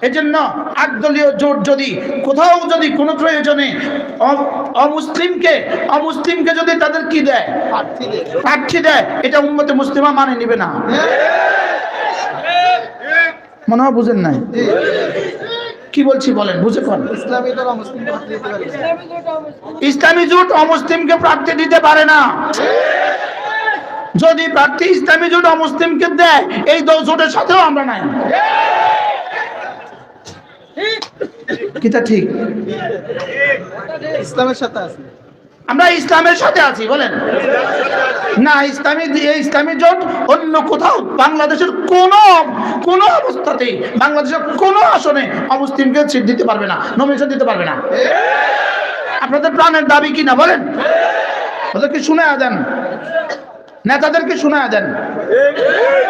এজন্য একদলীয় জোট যদি কোথাও যদি কোনো প্রয়োজনে অমুসলিমকে যদি তাদের কি দেয়, প্রার্থী দেয়, এটা উম্মতে মুসলিমা মানে নিবে না। মনে হয় বুঝেন নাই কি বলছি, বলেন বুঝে কোন? ইসলামী জোট অমুসলিমকে প্রার্থী দিতে পারে না। যদি প্রার্থী ইসলামী জোট অমুসলিমকে দেয়, এই জোটের সাথেও আমরা নাই। কিটা ঠিক? ইসলামের সাথে আছে, আমরা ইসলামের সাথে আছি, বলেন না। ইসলামী জোট অন্য কোথাও বাংলাদেশের কোন অবস্থাতেই বাংলাদেশের কোন আসনে অমুসলিমকে সিট দিতে পারবে না, নমিনেশন দিতে পারবে না। আপনাদের প্রাণের দাবি কি না, বলেন? ওদেরকে শুনে দেন, নেতাদেরকে শুনে দেন,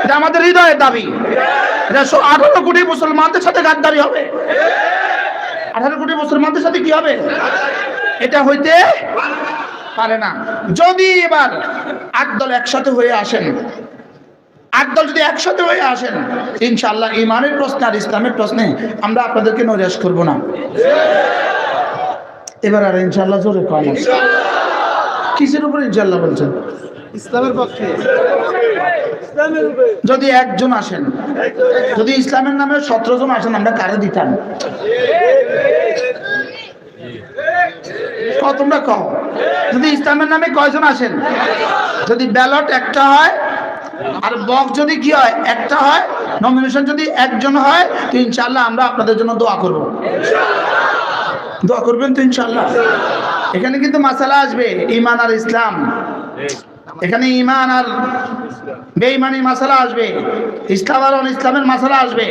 এটা আমাদের হৃদয়ের দাবি। এটা 18 কোটি মুসলমানদের সাথে গাদ্দারি হবে। 18 কোটি মুসলমানদের সাথে কি হবে? এটা হইতে পারে না। যদি এবার 8 দল একসাথে হয়ে আসেন, 8 দল যদি একসাথে হয়ে আসেন, ইনশাআল্লাহ ইমানের প্রশ্নে আর ইসলামের প্রশ্নে আমরা আপনাদেরকে নৈরাশ করব না। এবার আর ইনশাআল্লাহ জোরে কম। কিসের উপর ইনশাআল্লাহ বলছেন? ইসলামের পক্ষে। যদি একজন আসেন, যদি ইসলামের নামে 17 জন আসেন, আমরা কারে দিতাম? তোমরা কও, যদি ইসলামের নামে কয়জন আসেন? যদি ব্যালট একটা হয় আর বক্স যদি কি হয় একটা হয়, নমিনেশন যদি একজন হয়, তো ইনশাআল্লাহ আমরা আপনাদের জন্য দোয়া করব। দোয়া করবেন তো ইনশাআল্লাহ? এখানে কিন্তু মাসালা আসবে ঈমান আর ইসলাম, এখানে ঈমান আর বেঈমানি মাসালা আসবে, ইসলাম আর ইসলামের মাসালা আসবে,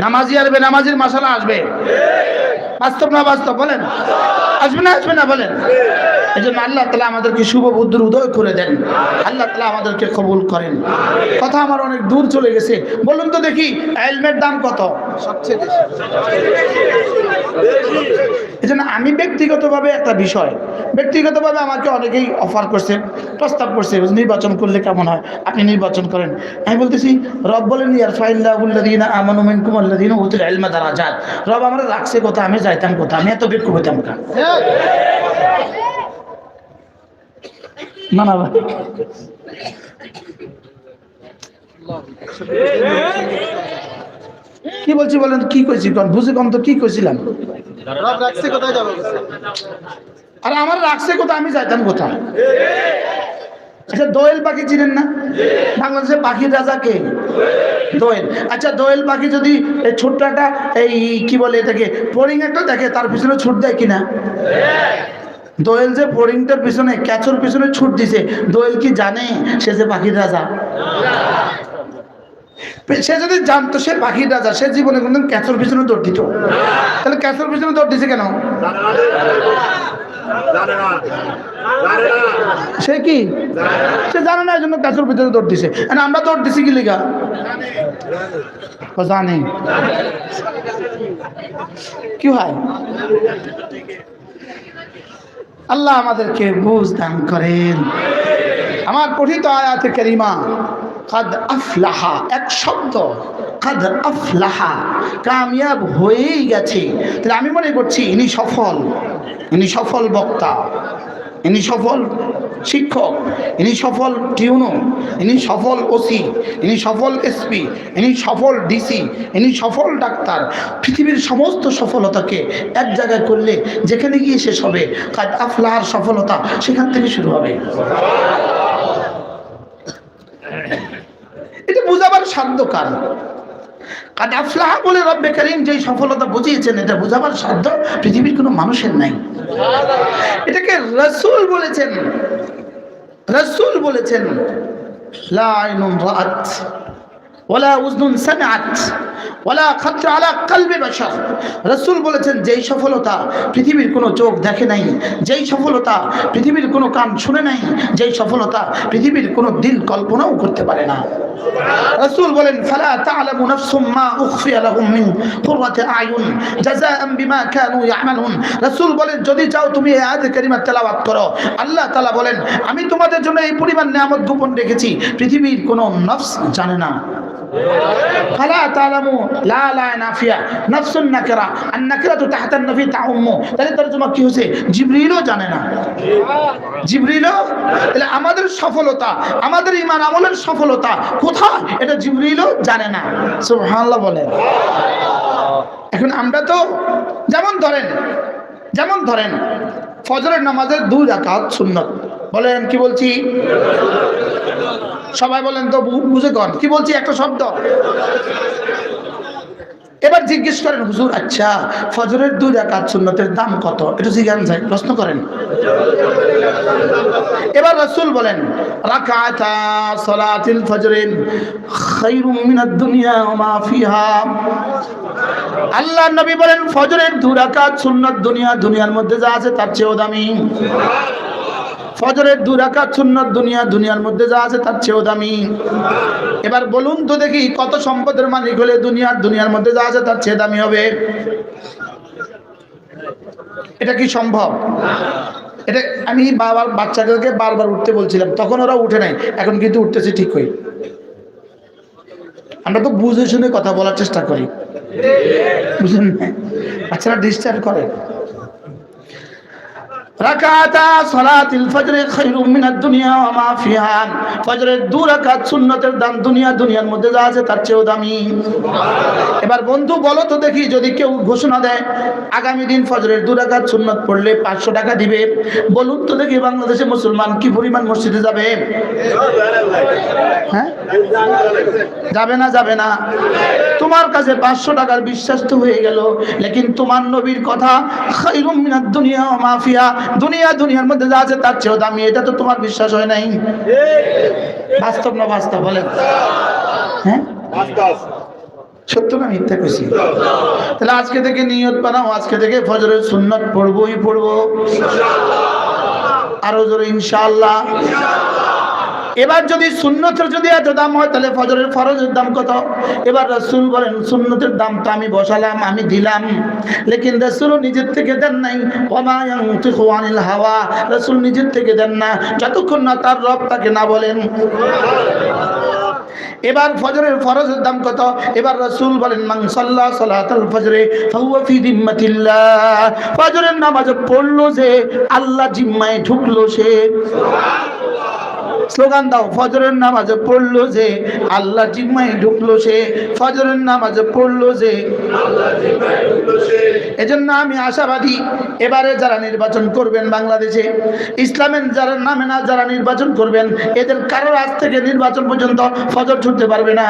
নামাজি আর বেনামাজির মাসালা আসবে। বাস্তব না বাস্তব, বলেন? আসবে না আসবে না, বলেন? এই জন্য আল্লাহ তাআলা আমাদেরকে শুভ বুদ্ধির উদয় করে দেন, আল্লাহ তাআলা আমাদেরকে কবুল করেন। কথা আমার অনেক দূর চলে গেছে। বলুন তো দেখি, ইলমের দাম কত? সবচেয়ে বেশি। এই জন্য আমি ব্যক্তিগতভাবে একটা বিষয়, ব্যক্তিগতভাবে আমাকে অনেকেই অফার করছে, প্রস্তাব করছে, নির্বাচন করলে কেমন হয়, আপনি নির্বাচন করেন। আমি বলতেছি, রব বলেন ইয়ারফাইল্লাহুল্লাযীনা আমানু মিনকুম ওয়াল্লাযীনা উতুল ইলমা দারাজাত। রব আমরা রাখছে কথা, আমি যাইতাম কথা, আমি এত বিক্ষোভ হইতাম কা না না ভাই। কি বলছি বলেন? কি কইছি কোন? বুঝে কম তো কি কইছিলাম? রব রাখছে কোথায় যাবে? আর আমার রাখছে কথা, আমি যাইতাম কোথা? আচ্ছা, দোয়েল পাখি চিনেন না? বাংলাদেশের পাখির রাজা কে? দোয়েল। আচ্ছা, দোয়েল পাখি যদি এই ছোট্ট একটা এই কি বলে এটাকে ফড়িং একটা দেখে, তার পিছনে ছুট দেয় কিনা? দোয়েল যে ফড়িংটার পিছনে, ক্যাচর পিছনে ছুট দিছে, দোয়েল কি জানে সে যে পাখির রাজা? সে যদি জানতো সে পাখির রাজা, সে জীবনে কোনদিন ক্যাচর পিছনে দৌড় দিত? তাহলে ক্যাচর পিছনে দৌড় দিছে কেন? সে কি সে জানে না, এই জন্য ক্যাচর পিছনে দৌড় দিছে। আমরা দৌড় দিছি কি লিগা? জানি কি হয়। আল্লাহ আমাদেরকে বুঝ দান করেন। আমার পঠিত আয়াতে কারিমা কাদ আফলাহা, এক শব্দ কাদ আফলাহা, কামিয়াব হয়েই গেছে। তাহলে আমি মনে করছি ইনি সফল, ইনি সফল বক্তা, ইনি সফল শিক্ষক, ইনি সফল টিউনো, ইনি সফল ওসি, ইনি সফল এসপি, ইনি সফল ডিসি, ইনি সফল ডাক্তার। পৃথিবীর সমস্ত সফলতাকে এক জায়গায় করলে যেখানে গিয়ে শেষ হবে কাদ আফলাহার সফলতা, সেখান থেকে শুরু হবে। এটা বুঝাবার সাধ্য কার? কাদ আফলাহা বলে রব্বে কারীম যেই সফলতা বুঝিয়েছেন, এটা বুঝাবার সাধ্য পৃথিবীর কোনো মানুষের নাই। এটাকে রাসূল বলেছেন, রাসূল বলেছেন লা আইনুন রাআত ওয়ালা উযনুন সামিআত ওয়ালা খাতরা আলা কলবি বাশার। রাসূল বলেছেন যেই সফলতা পৃথিবীর কোনো চোখ দেখে নাই, যেই সফলতা পৃথিবীর কোনো কান শুনে নাই, যেই সফলতা পৃথিবীর কোনো দিল কল্পনাও করতে পারে না। রাসূল বলেন ফালা তা'লামু নাফসুম মা উখফিয়া লাহুম মিন কুররাতি আয়ুন জাযাআন বিমা কানু ইয়ামালুন। রাসূল বলেন যদি চাও তুমি এই আয়াত কারিমা তেলাওয়াত করো, আল্লাহ তাআলা বলেন আমি তোমাদের জন্য এই পরিমাণ নিয়ামত গোপন রেখেছি পৃথিবীর কোনো নফস জানে না। ফালা তালামু লা লা নাফিয়া নাফসুন নাকিরা আন নাকিরাতু তাহতা নফি তাউম্মু। তাহলে তরজমা কি হচ্ছে? জিবরিলও জানে না। জিবরিলও, তাহলে আমাদের সফলতা, আমাদের ঈমান আমলের সফলতা কোথায় এটা জিবরিলও জানে না। সুবহানাল্লাহ বলেন। এখন আমরা তো যেমন ধরেন ফজরের নামাজের 2 রাকাত সুন্নাত। বলেন কি বলছি? সবাই বলেন তো, বুঝে কন কি বলছি একটা শব্দ। এবার জিজ্ঞেস করেন হুজুর, আচ্ছা ফজরের 2 রাকাত সুন্নতের দাম কত? একটু জিজ্ঞাসা যায়, প্রশ্ন করেন। এবার রাসূল বলেন রাকাতা সালাতিল ফজরিন খায়রুম মিনাদ দুনিয়া ওয়া মা ফিহা। আল্লাহর নবী বলেন ফজরের 2 রাকাত সুন্নাত দুনিয়ার মধ্যে যা আছে তার চেয়েও দামি। ফজরের 2 রাকাত সুন্নাত দুনিয়ার মধ্যে যা আছে তার চেয়েও দামি। এবার বলুন তো দেখি কত সম্পদের মালিক হলে দুনিয়ার মধ্যে যা আছে তার চেয়ে দামি হবে? এটা কি সম্ভব? এটা আমি বাচ্চাদেরকে বারবার উঠতে বলছিলাম, তখন ওরা উঠে নাই, এখন কিন্তু উঠতেছে ঠিক হই। আমরা তো বুঝে শুনে কথা বলার চেষ্টা করি, বুঝলেন না? বাচ্চারা ডিস্টার্ব করে। রাকাতা সালাতিল ফজর খায়রুম মিনাদ দুনিয়া ওয়া মা ফিহা। ফজরের 2 রাকাত সুন্নাতের দাম দুনিয়ার মধ্যে যা আছে তার চেয়েও দামি। এবার বন্ধু বলো তো দেখি, যদি কেউ ঘোষণা দেয় আগামী দিন ফজরের 2 রাকাত সুন্নাত পড়লে 500 টাকা দিবে, বলুন তো দেখি বাংলাদেশে মুসলমান কি পরিমাণ মসজিদে যাবে? হ্যাঁ, যাবে না। তোমার কাছে 500 টাকার বিশ্বাস তো হয়ে গেল, লেকিন তোমার নবীর কথা খায়রুম মিনাদ দুনিয়া ওয়া মা ফিহা, দুনিয়ার মধ্যে যা আছে তার চেয়েও দামি, এটা তো তোমার বিশ্বাস হয় নাই। বাস্তব না বাস্তব বলেন? হ্যাঁ সত্য না মিথ্যা কইছি? তাহলে আজকে থেকে নিয়ত বানাও, আজকে থেকে ফজরের সুন্নাত পড়বই পড়বো আরো জোরে ইনশাআল্লাহ। এবার যদি সুন্নতের যদি এত দাম হয় তাহলে ফজরের ফরজের দাম কত? এবার রাসূল বলেন সুন্নতের দাম তো আমি বসালাম, আমি দিলাম, লেকিন রাসূলও নিজের থেকে দেন নাই। ওমা ইয়ানতিকু আনিল হাওয়া, রাসূল নিজের থেকে দেন না যতক্ষণ না তার রব তাকে না বলেন। এবার ফজরের ফরজের দাম কত? এবার রাসূল বলেন মান সাল্লা সালাতাল ফজরে ফাহুয়া ফি দিম্মাতিল্লাহ, ফজরের নামাজ পড়লো যে আল্লাহ জিম্মায় ঢুকলো সে। স্লোগান দাও, ফজরের নামাজে পড়লো যে আল্লাহ জিম্মায় ঢুকলো সে। ফজরের নামাজে পড়লো যে আল্লাহ জিম্মায় ঢুকলো সে। এজন্য আমি আশাবাদী এবারে যারা নির্বাচন করবেন বাংলাদেশে, ইসলামের যারা নামে না যারা নির্বাচন করবেন, এদের কারোর আজ থেকে নির্বাচন পর্যন্ত ফজর ছুটতে পারবে না।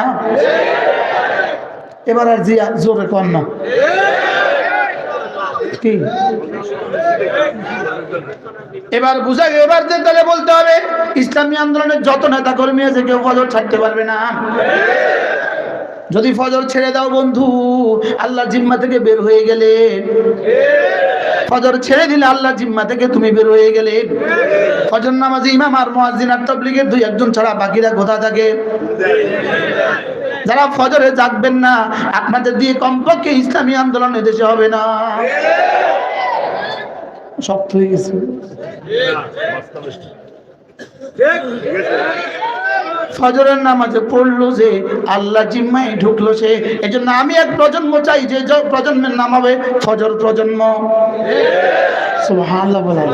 এবার আর জিয়া জোরে কর না কি? এবার বুঝা গেল, এবার তাহলে বলতে হবে ইসলামী আন্দোলনের যত নেতা কর্মী আছে কেউ ফজর ছাড়তে পারবে না। যদি ফজর ছেড়ে দাও বন্ধু, আল্লাহ জিম্মা থেকে বের হয়ে গেলে। ফজর ছেড়ে দিলে আল্লাহ জিম্মা থেকে তুমি বের হয়ে গেলে। ফজর নামাজি ইমাম আর মুয়াজ্জিন আর তাবলীগের 2-1 ছাড়া বাকিরা কোথা থাকে? যারা ফজরে জাগবেন না, আপনাদের দিয়ে কমপক্ষে ইসলামী আন্দোলন এদেশে হবে না। শক্ত হয়ে গেছে। ফজরের নামাজে পড়লো যে আল্লাহ জিম্মায় ঢুকলো সে। এজন্য আমি এক প্রজন্ম চাই যে প্রজন্মের নাম হবে ফজর প্রজন্ম। সুবহানাল্লাহ বলেন।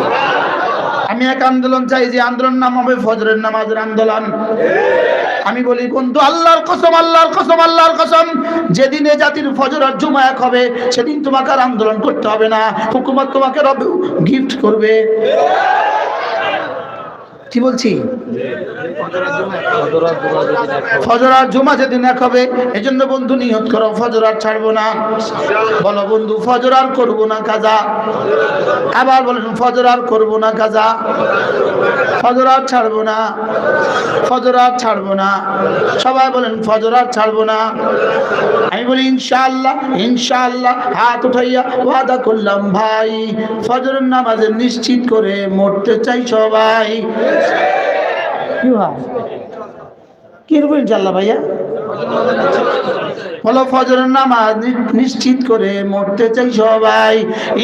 আমি এক আন্দোলন চাই যে আন্দোলন নাম হবে ফজরের নামাজের আন্দোলন। আমি বলি বন্ধু, আল্লাহর কসম, যেদিন এ জাতির ফজর আর জুমা এক হবে সেদিন তোমাকে আর আন্দোলন করতে হবে না, হুকুমত তোমাকে রব গিফট করবে। কি বলছি? ফজর আর জুমা যেদিন এক হবে, এজন্য বন্ধু নিয়ত করো ফজর আর ছাড়বো না। বলো বন্ধু, ফজর আর করবো না কাজা। আবার বলেন ফজর আর করবো না কাজা। ফজর আর ছাড়বো না, ফজর আর ছাড়বো না। সবাই বলেন ফজর আর ছাড়বো না। আমি বলি ইনশাআল্লাহ, ইনশাআল্লাহ। হাত উঠাইয়া ওয়াদা করলাম ভাই, ফজরের নামাজে নিশ্চিত করে মরতে চাই সবাই। কি ভাই, কি রকম ইনশাআল্লাহ ভাইয়া? বলো ফজরের নামাজ নিশ্চিত করে মরতে চাই সবাই।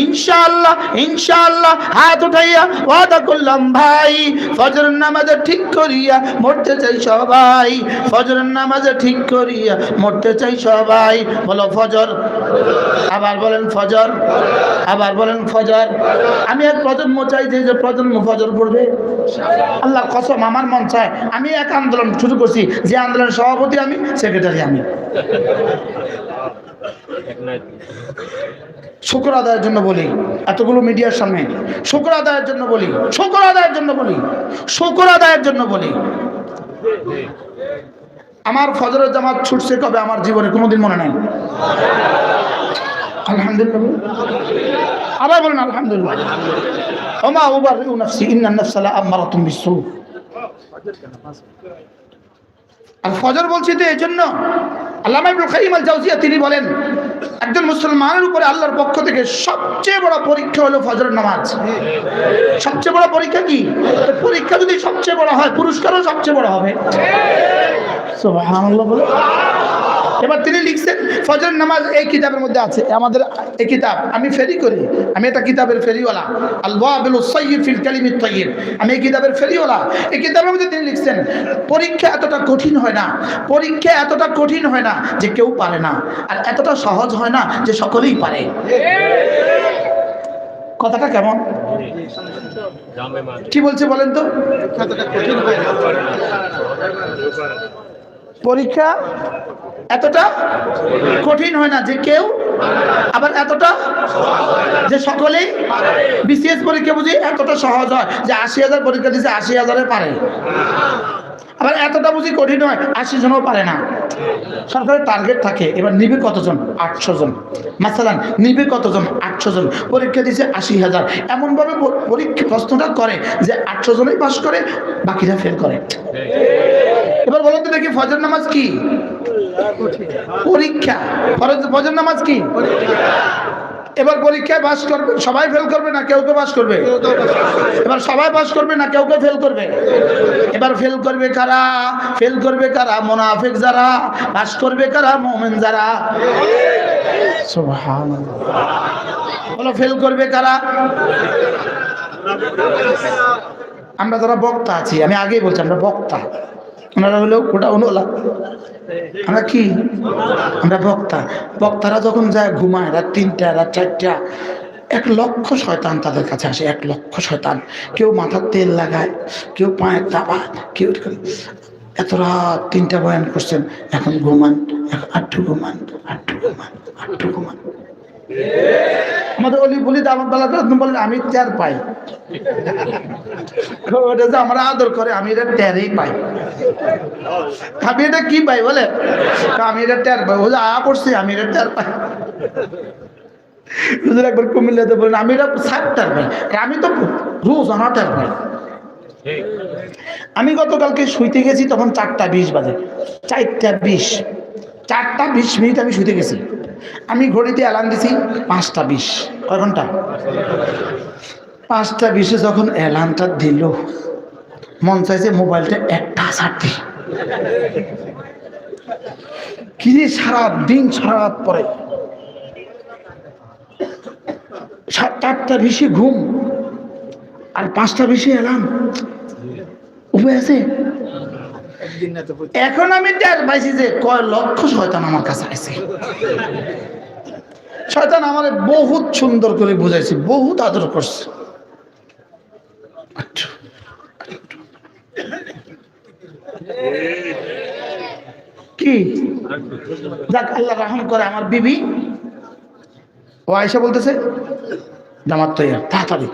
ইনশাআল্লাহ ইনশাআল্লাহ হাত উঠাইয়া ওয়াদা করলাম ভাই, ফজরের নামাজে ঠিক করিয়া মরতে চাই সবাই, ফজরের নামাজে ঠিক করিয়া মরতে চাই সবাই। বলো ফজর, আবার বলেন ফজর, আবার বলেন ফজর। আমি এক প্রজন্ম চাই যে প্রজন্ম ফজর পড়বে। আল্লাহর কসম আমার মন চায়, আমি এক আন্দোলন শুরু করছি, যে আন্দোলনের সভাপতি আমি, সেক্রেটারি আমি। শুকর আদায়ের জন্য বলি, এতগুলো মিডিয়ার সামনে শুকর আদায়ের জন্য বলি, শুকর আদায়ের জন্য বলি, শুকর আদায়ের জন্য বলি। আমার ফজরের জামাত ছুটছে কবে আমার জীবনে কোনোদিন মনে নাই। আলহামদুলিল্লাহ, আবার বলেন আলহামদুলিল্লাহ। ওমা উবাররিউ নাফসি ইন্নান নাফসা লাআম্মারাতুম বিসসু। আর ফজর বলছি তো এই জন্য, আল্লামা ইবনুল কাইয়িম আল জাওজিয়া তিনি বলেন, একজন মুসলমানের উপরে আল্লাহর পক্ষ থেকে সবচেয়ে বড় পরীক্ষা হলো ফজরের নামাজ। সবচেয়ে বড় পরীক্ষা কি? পরীক্ষা যদি সবচেয়ে বড় হয়, পুরস্কারও সবচেয়ে বড় হবে। সুবহানাল্লাহ বলে। এবার তিনি লিখছেন ফজরের নামাজ এই কিতাবের মধ্যে আছে, আমাদের এই কিতাব আমি ফেরি করি, আমি এটা কিতাবের ফেরিওয়ালা, আল ওয়াবিলুস সাইয়্যিব ফিল কালিমিত তাইয়্যিব, আমি এই কিতাবের ফেরিওয়ালা। এই কিতাবের মধ্যে তিনি লিখছেন পরীক্ষা এতটা কঠিন হয় না, পরীক্ষা এতটা কঠিন হয় না যে কেউ পারে না, আর এতটা সহজ হয় না যে সকলেই পারে। কথাটা কেমন? কি বলছে বলেন তো? পরীক্ষা এতটা কঠিন হয় না যে কেউ, আবার এতটা যে সকলেই। বিসিএস পরীক্ষা বুঝি এতটা সহজ হয় যে ৮০,০০০ পরীক্ষা দিচ্ছে ৮০,০০০ পারে, আবার এতটা বুঝি কঠিন হয় ৮০ জনও পারে না। সরকারের টার্গেট থাকে, এবার নিবে কতজন? ৮০০ জন। মাসালান নিবে কতজন? ৮০০ জন। পরীক্ষা দিচ্ছে ৮০,০০০। এমনভাবে পরীক্ষা প্রশ্নটা করে যে ৮০০ জনই পাস করে, বাকিরা ফেল করে। এবার বলুন তো দেখি ফজর নামাজ কি? পরীক্ষা। ফজর নামাজ কি? এবার পরীক্ষায় পাস করবে, সবাই ফেল করবে না কেউ কেউ পাস করবে? এবার সবাই পাস করবে না কেউ কেউ ফেল করবে? এবার ফেল করবে কারা? ফেল করবে কারা? মুনাফিক যারা। পাস করবে কারা? মুমিন যারা। সুবহানাল্লাহ। বলো ফেল করবে কারা? আমরা যারা বক্তা আছি, আমি আগেই বলছি আমরা বক্তা, ওনারা হলো ওটা ওলা, আমরা কি? আমরা বক্তা। বক্তারা যখন যায় ঘুমায় রাত ৩টা রাত ৪টা, ১,০০,০০০ শয়তান তাদের কাছে আসে, ১,০০,০০০ শয়তান। কেউ মাথার তেল লাগায়, কেউ পায়ের দাবা, কেউ এত রাত ৩টা বয়ান করছেন, এখন ঘুমান, আটটু ঘুমান, আটটু ঘুমান, আটটু ঘুমান। আমাদের অলি বলি দামাত বালাটা বললেন আমি টের পাই, ওটা যে আমরা আদর করে আমি এটা টেরই পাই। আমি এটা কি পাই বলে? আমি এটা টের পাই, ও যে আয়া পড়ছি আমি এটা টের পাই। একবার কুমিল্লাতে বলেন আমি এটা সাত টের পাই, আমি তো রোজ আনা টের পাই। আমি গতকালকে শুইতে গেছি তখন 4টা 20 বাজে, 4টা 20, 4টা 20 আমি শুইতে গেছি। আমি ঘড়িতে অ্যালার্ম দিছি 5টা 20। কয় ঘন্টা? 5টা 20 যখন অ্যালার্মটা দিল, মন চাইছে মোবাইলটা একটা ছাড়তে। কি রে সারাদিন সারা পরে 4টা 20 ঘুম আর 5টা 20 অ্যালার্ম, উপায় আছে? এখন আমি টের পাইছি যে কয় লক্ষ শয়তান আমার কাছে আছে। শয়তান আমারে বহুত সুন্দর করে বুঝাইছে, বহুত আদর করছে। কি যাক আল্লাহ রহম করে আমার বিবি, ও আয়েশা বলতেছে জামাত তৈয়ার তাড়াতাড়ি।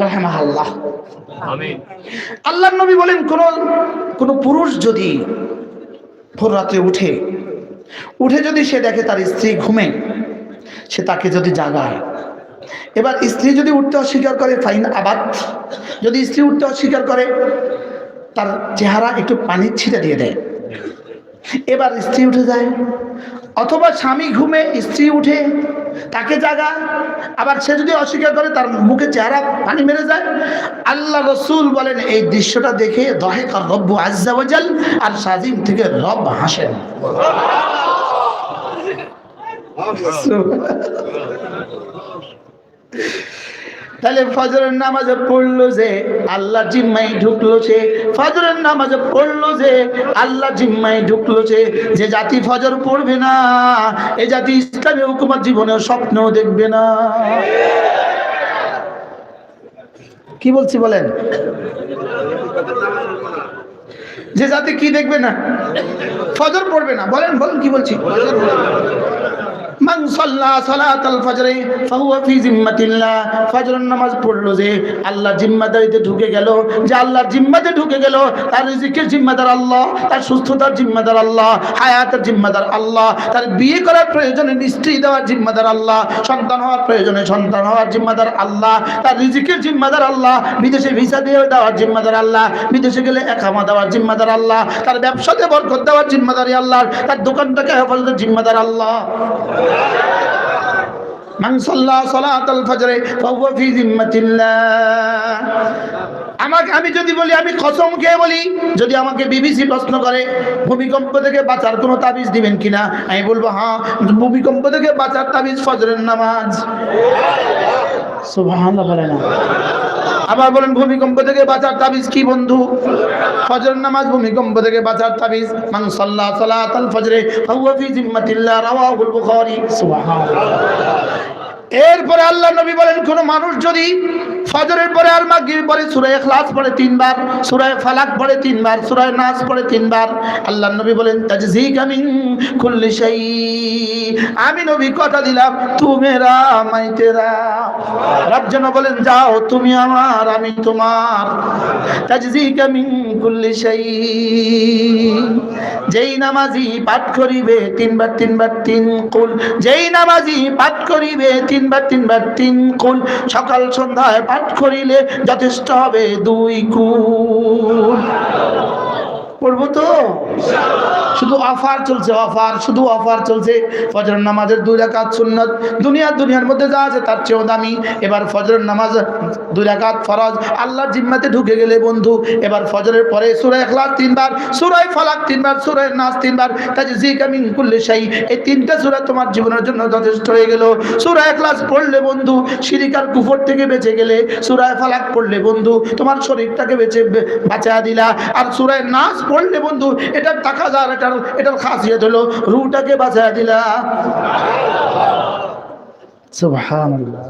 রাহমাহুল্লাহ। আমিন। আল্লাহর নবী বলেন কোন পুরুষ যদি ভোর রাতে উঠে যদি সে দেখে তার স্ত্রী ঘুমে, সে তাকে যদি জাগায়। এবার স্ত্রী যদি উঠতে অস্বীকার করে, ফাইন আবাদ, যদি স্ত্রী উঠতে অস্বীকার করে তার চেহারা একটু পানির ছিটা দিয়ে দেয়। এবার স্ত্রী উঠে যায়, অথবা স্বামী ঘুমে স্ত্রী উঠে, তাকে জাগা। আবার সে যদি অস্বীকার করে তার মুখে চেহারা পানি মেরে যায়। আল্লাহ রসুল বলেন এই দৃশ্যটা দেখে দহেকা রব্বু আজ্জা ওয়া জাল, আর সাজিম থেকে রব হাসেন। তাহলে ফজরের নামাজে পড়লো যে আল্লাহ জিম্মায় ঢুকলো সে, ফজরের নামাজে পড়লো যে আল্লাহ জিম্মায় ঢুকলো সে। যে জাতি ফজর পড়বে না এই জাতি ইসলামী হুকুমত জীবনেও স্বপ্নও দেখবে না। কি বলছি বলেন? যে জাতি কি দেখবে না? ফজর পড়বে না। বলেন বলেন কি বলছি? মান সাল্লা সালাতাল ফজরে ফাহুয়া ফি জিম্মাতিল্লাহ। ফজরের নামাজ পড়লো যে আল্লাহর জিম্মাদারিতে ঢুকে গেল, যে আল্লাহর জিম্মাতে ঢুকে গেল। তার রিজিকের জিম্মাদার আল্লাহ, তার সুস্থতার জিম্মাদার আল্লাহ, হায়াতের জিম্মাদার আল্লাহ, তার বিয়ে করার প্রয়োজনে স্ত্রী দেওয়ার জিম্মাদার আল্লাহ, সন্তান হওয়ার প্রয়োজনে সন্তান হওয়ার জিম্মাদার আল্লাহ, তার রিজিকের জিম্মাদার আল্লাহ, বিদেশে ভিসা দিয়ে দেওয়ার জিম্মাদার আল্লাহ, বিদেশে গেলে একামা দেওয়ার জিম্মাদার আল্লাহ, তার ব্যবসাতে বরকত দেওয়ার জিম্মাদারি আল্লাহ, তার দোকানটাকে হেফাজতের জিম্মাদার আল্লাহ। মান সাল্লা সালাতাল ফজরে ফাহুয়া ফি জিম্মাতিল্লাহ। আমি যদি বলি, আমি কসম খেয়ে বলি, যদি আমাকে বিবিসি প্রশ্ন করে ভূমিকম্প থেকে বাঁচার কোনো তাবিজ দিবেন কিনা, আমি বলবো হ্যাঁ, ভূমিকম্প থেকে বাঁচার তাবিজ ফজরের নামাজ। সুবহানাল্লাহ বলেন না। আবার বলেন ভূমিকম্প থেকে বাঁচার তাবিজ কি বন্ধু? ফজরের নামাজ ভূমিকম্প থেকে বাঁচার তাবিজ। মান সাল্লা সালাতাল ফজরে ফাহুয়া ফি জিম্মাতিল্লাহ, রাওয়াহুল বুখারী। সুবহানাল্লাহ। এরপরে আল্লাহ নবী বলেন, কোন মানুষ যদি ফজরের পরে আর মাগরিবের পরে সূরা ইখলাস পড়ে 3 বার, সূরা ফালাক পড়ে 3 বার, সূরা নাস পড়ে 3 বার, আল্লাহ নবী বলেন তাজজিকা মিন কুল্লি শাই। আমি নবী কথা দিলাম, তু মেরা মাই তেরা। রব যেন বলেন যাও তুমি আমার আমি তোমার। তাজজিকা মিন কুল্লি শাই। যেই নামাজি পাঠ করিবে 3 বার 3 বার 3 কুল, যেই নামাজি পাঠ করিবে 3 বার 3 বার 3 কুল, সকাল সন্ধ্যায় পাঠ করিলে যথেষ্ট হবে 2 কুল। পড়বো তো? শুধু অফার চলছে, অফার, শুধু অফার চলছে। ফজরের নামাজের 2 রাকাত সুন্নাত, দুনিয়ার মধ্যে যা আছে তার চেয়েও দামি। এবার ফজরের নামাজ 2 রাকাত ফরজ, আল্লাহর জিম্মাতে ঢুকে গেলে বন্ধু, এবার ফজরের পরে সূরা ইখলাস 3 বার, সূরা ফালাক 3 বার, সূরা নাস 3 বার, তাজজিকা মিন কুল্লি শাই। এই 3টা সূরা তোমার জীবনের জন্য যথেষ্ট হয়ে গেল। সূরা ইখলাস পড়লে বন্ধু শিরক আর কুফর থেকে বেঁচে গেলে, সূরা ফালাক পড়লে বন্ধু তোমার শরীরটাকে বাঁচা দিলা, আর সূরা নাস পড়লে বন্ধু এটার তাকাজার, এটার খাসিয়ত হলো রূহটাকে বাঁচা দিলা। সুবহানাল্লাহ।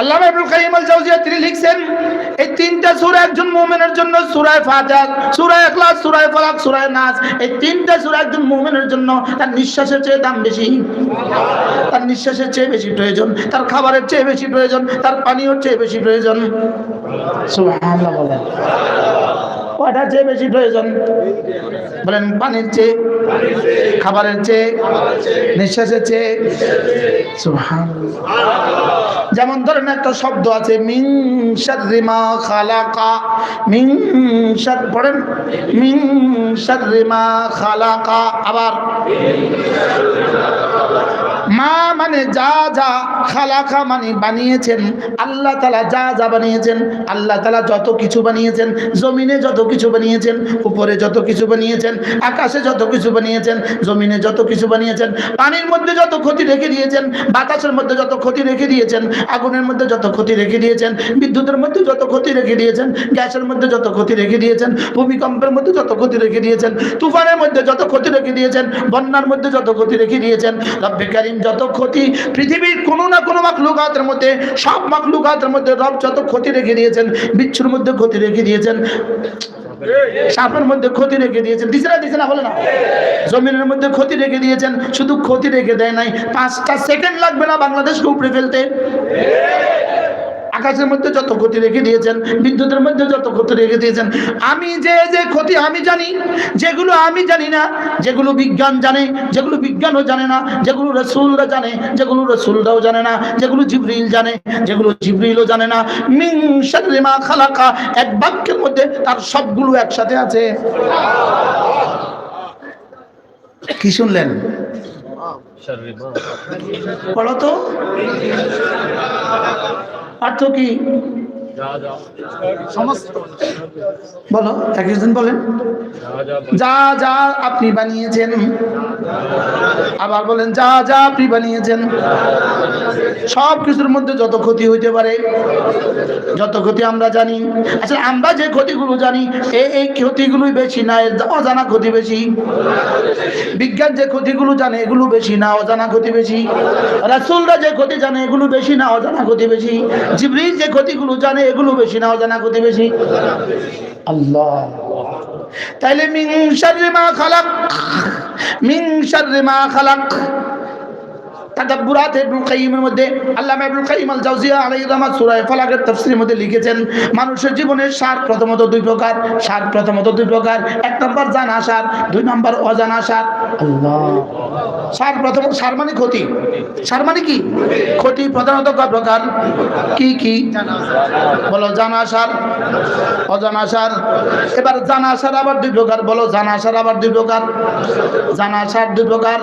আল্লামা ইবনুল কাইয়িম আল জাওজিয়া তিনি লিখছেন, এই 3টা সূরা একজন মুমিনের জন্য, সূরা ফাতিহা, সূরা ইখলাস, সূরা ফালাক, সূরা নাস, এই 3টা সূরা একজন মুমিনের জন্য তার নিঃশ্বাসের চেয়ে দাম বেশি, তার নিঃশ্বাসের চেয়ে বেশি প্রয়োজন, তার খাবারের চেয়ে বেশি প্রয়োজন, তার পানীয়র চেয়ে বেশি প্রয়োজন। সুবহানাল্লাহ বলেন। কয়টার চেয়ে বেশি প্রয়োজন? বলেন পানির চেয়ে, খাবারের চেয়ে, নিঃশ্বাসের চেয়ে। সুবহানাল্লাহ। যেমন ধরেন একটা শব্দ আছে মিন শাররি মা খালাকা, মিন শার, পড়েন মিন শাররি মা খালাকা। আবার মা মানে যা যা, খালাকা মানে বানিয়েছেন। আল্লাহ তাআলা যা যা বানিয়েছেন, আল্লাহ তাআলা যত কিছু বানিয়েছেন, জমিনে যত কিছু বানিয়েছেন, উপরে যত কিছু বানিয়েছেন, আকাশে যত কিছু বানিয়েছেন, জমিনে যত কিছু বানিয়েছেন, পানির মধ্যে যত ক্ষতি রেখে দিয়েছেন, বাতাসের মধ্যে যত ক্ষতি রেখে দিয়েছেন, আগুনের মধ্যে যত ক্ষতি রেখে দিয়েছেন, বিদ্যুতের মধ্যে যত ক্ষতি রেখে দিয়েছেন, গ্যাসের মধ্যে যত ক্ষতি রেখে দিয়েছেন, ভূমিকম্পের মধ্যে যত ক্ষতি রেখে দিয়েছেন, তুফানের মধ্যে যত ক্ষতি রেখে দিয়েছেন, বন্যার মধ্যে যত ক্ষতি রেখে দিয়েছেন, রব্বে কারীম যত ক্ষতি পৃথিবীর কোনো না কোনো মাখলুকাতের মধ্যে, সব মাখলুকাতের মধ্যে রব যত ক্ষতি রেখে দিয়েছেন, বিচ্ছুর মধ্যে ক্ষতি রেখে দিয়েছেন, সাপের মধ্যে ক্ষতি রেখে দিয়েছেন, দিছে না বলে না, জমিনের মধ্যে ক্ষতি রেখে দিয়েছেন। শুধু ক্ষতি রেখে দেয় নাই, 5টা সেকেন্ড লাগবে না বাংলাদেশকে উপড়ে ফেলতে। আকাশের মধ্যে যত ক্ষতি রেখে দিয়েছেন, বিদ্যুতের মধ্যে যত ক্ষতি রেখে দিয়েছেন। আমি যে ক্ষতি আমি জানি, যেগুলো আমি জানি না, যেগুলো বিজ্ঞান জানে, যেগুলো বিজ্ঞানও জানে না, যেগুলো রাসূলরা জানে, যেগুলো রাসূলরাও জানে না, যেগুলো জিবরিল জানে, যেগুলো জিবরিলও জানে না। মিন শাররি মা খালাকা, এক বাক্যের মধ্যে তার সবগুলো একসাথে আছে। কি শুনলেন? পড়ো তো, অর্থ কি? সমস্ত বলো, একজন বলেন। যা যা আপনি বানিয়েছেন। আবার বলেন, যা যা আপনি বানিয়েছেন। সব কিছুর মধ্যে যত ক্ষতি হইতে পারে, যত ক্ষতি আমরা জানি, আসলে আমরা যে ক্ষতিগুলো জানি এই ক্ষতিগুলোই বেশি না অজানা ক্ষতি বেশি? বিজ্ঞান যে ক্ষতিগুলো জানে এগুলো বেশি না অজানা ক্ষতি বেশি? রাসূলরা যে ক্ষতি জানে এগুলো বেশি না অজানা ক্ষতি বেশি? জিবরিল যে ক্ষতিগুলো জানে এগুলো বেশি না অজানা ক্ষতি বেশি? আল্লাহ। তাইলে মিন শাররি মা খালাক, মিন শাররি মা খালাক, তাদাব্বুরাত ইবনুল কাইয়িমের মধ্যে আল্লামা ইবনুল কাইয়িম আল জাওজিয়া আলাইহিস রাহমাত সূরা ফালাকের তাফসীরের মধ্যে লিখেছেন, মানুষের জীবনের সার প্রথমত দুই প্রকার। সার প্রথমত দুই প্রকার। এক নম্বর জানা সার, দুই নম্বর অজানা সার। আল্লাহ। সার প্রথম, সার মানে ক্ষতি। সার মানে কি? ক্ষতি। প্রধানত কয় প্রকার? কি কি বলো? জানা সার, অজানা সার। এবার জানা সার আবার দুই প্রকার। বলো, জানা সার আবার দুই প্রকার। জানা সার দুই প্রকার।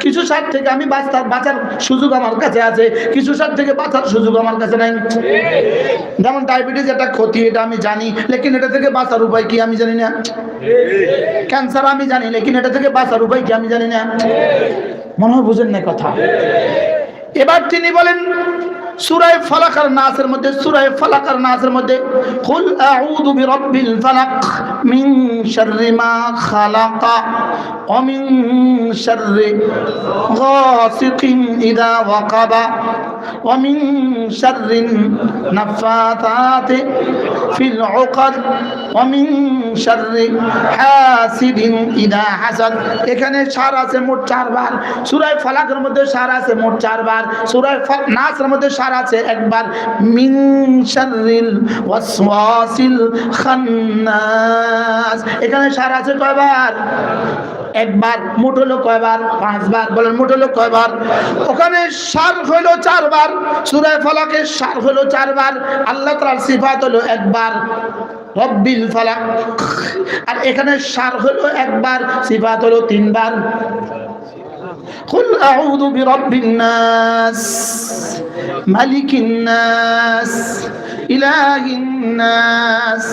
কিছু সার থেকে আমি বাঁচার সুযোগ আমার কাছে আছে, কিছু সার থেকে বাঁচার সুযোগ আমার কাছে নাই। যেমন ডায়াবেটিস একটা ক্ষতি, এটা আমি জানি, লেকিন এটা থেকে বাঁচার উপায় কি আমি জানি না। ক্যান্সার আমি জানি, লেকিন এটা থেকে বাঁচার উপায় কি আমি জানি না। মনে হয় বুঝেন না কথা। এবার তিনি বলেন সূরা ফালাক আর নাসের মধ্যে, সূরা ফালাক আর নাসের মধ্যে, কুল আউযু বিরাব্বিল ফালাক মিন শাররি মা খালাক ওয়া মিন শাররি গাসিকিন ইযা ওয়াকাবা ওয়া মিন শাররিন নাফাতাতি ফিল উকাদ ওয়া মিন শাররি হাসিদিন ইযা হাসাদ। এখানে সার আছে মোট 4 বার। সূরা ফালাকের মধ্যে সার আছে মোট 4 বার। সূরা নাসের মধ্যে সার আছে একবার, মিন শাররিল ওয়াসওয়াসিল খান্নাস। এখানে সার আছে কয়বার? একবার। মোট হলো কয়বার? 5 বার। বলেন মোট হলো কয়বার? ওখানে সার হলো 4 বার। সূরা ফালাকের সার হলো 4 বার। আল্লাহ তাআলার সিফাত হলো একবার, রব্বিল ফালাক। আর এখানে সার হলো একবার, সিফাত হলো 3 বার। قل أعوذ برب الناس ملك الناس إله الناس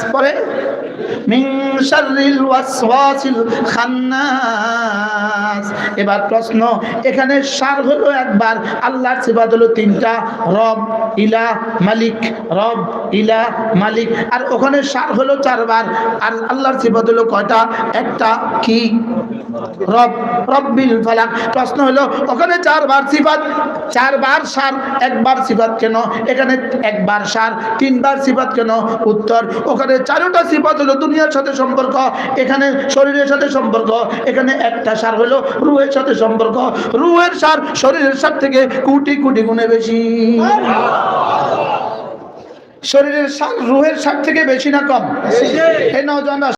মিন শাররিল ওয়াসওয়াসিল খান্নাস। এবার প্রশ্ন, এখানে সার হলো একবার, আল্লাহর সিফাত হলো 3টা, রব, ইলাহ, মালিক। রব, ইলাহ, মালিক। আর ওখানে সার হলো 4 বার, আর আল্লাহর সিফাত হলো কয়টা? একটা। কি? রব, রব্বিল ফালাক। প্রশ্ন হলো ওখানে 4 বার সিফাত, 4 বার সার, একবার সিফাত কেন? এখানে একবার সার, 3 বার সিফাত কেন? উত্তর, ওখানে 4টা সিফাত হলো দুনিয়ার সাথে সম্পর্ক, এখানে শরীরের সাথে সম্পর্ক। এখানে একটা সার হলো রূহের সাথে সম্পর্ক। রূহের সার শরীরের সার থেকে কোটি কোটি গুণে বেশি। শরীরের সার রূহের সার থেকে বেশি না কম? এই নওজোয়ানরা